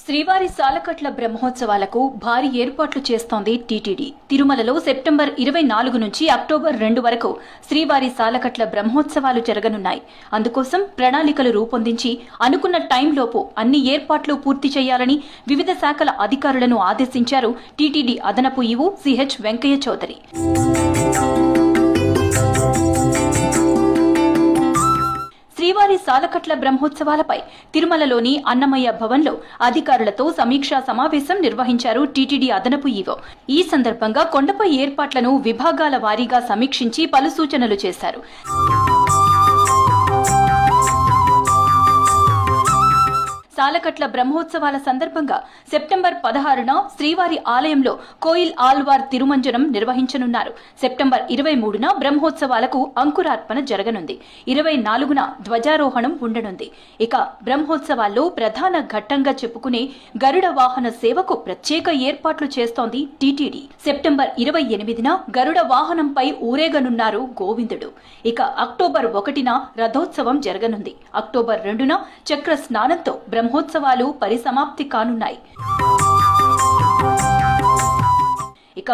శ్రీవారి సాలకట్ల బ్రహ్మోత్సవాలకు భారీ ఏర్పాట్లు చేస్తోంది టీటీడీ. తిరుమలలో సెప్టెంబర్ 24 నుంచి అక్టోబర్ 2 వరకు శ్రీవారి సాలకట్ల బ్రహ్మోత్సవాలు జరగనున్నాయి. అందుకోసం ప్రణాళికలు రూపొందించి అనుకున్న టైంలోపు అన్ని ఏర్పాట్లు పూర్తి చేయాలని వివిధ శాఖల అధికారులను ఆదేశించారు టీటీడీ అదనపు ఈవో సిహెచ్ వెంకయ్య చౌదరి. శ్రీవారి సాలకట్ల బ్రహ్మోత్సవాలపై తిరుమలలోని అన్నమయ్య భవన్లో అధికారులతో సమీక్షా సమావేశం నిర్వహించారు టీటీడీ అదనపు ఈవో. ఈ సందర్భంగా కొండపై ఏర్పాట్లను విభాగాల వారీగా సమీక్షించి పలు సూచనలు చేశారు. సాలకట్ల బ్రహ్మోత్సవాల సందర్భంగా సెప్టెంబర్ 16న శ్రీవారి ఆలయంలో కోయిల్ ఆల్వార్ తిరుమంజనం నిర్వహించనున్నారు. సెప్టెంబర్ 23న బ్రహ్మోత్సవాలకు అంకురార్పణ జరగనుంది. 24న ధ్వజారోహణం ఉండనుంది. ఇక బ్రహ్మోత్సవాల్లో ప్రధాన ఘట్టంగా చెప్పుకునే గరుడ వాహన సేవకు ప్రత్యేక ఏర్పాట్లు చేస్తోంది టీటీడీ. సెప్టెంబర్ 28న గరుడ వాహనంపై ఊరేగనున్నారు గోవిందుడు. ఇక అక్టోబర్ 1న రథోత్సవం జరగనుంది. అక్టోబర్ 2న చక్ర స్నానంతో బ్రహ్మోత్సవాలు పరిసమాప్తి కానున్నాయి. ఇక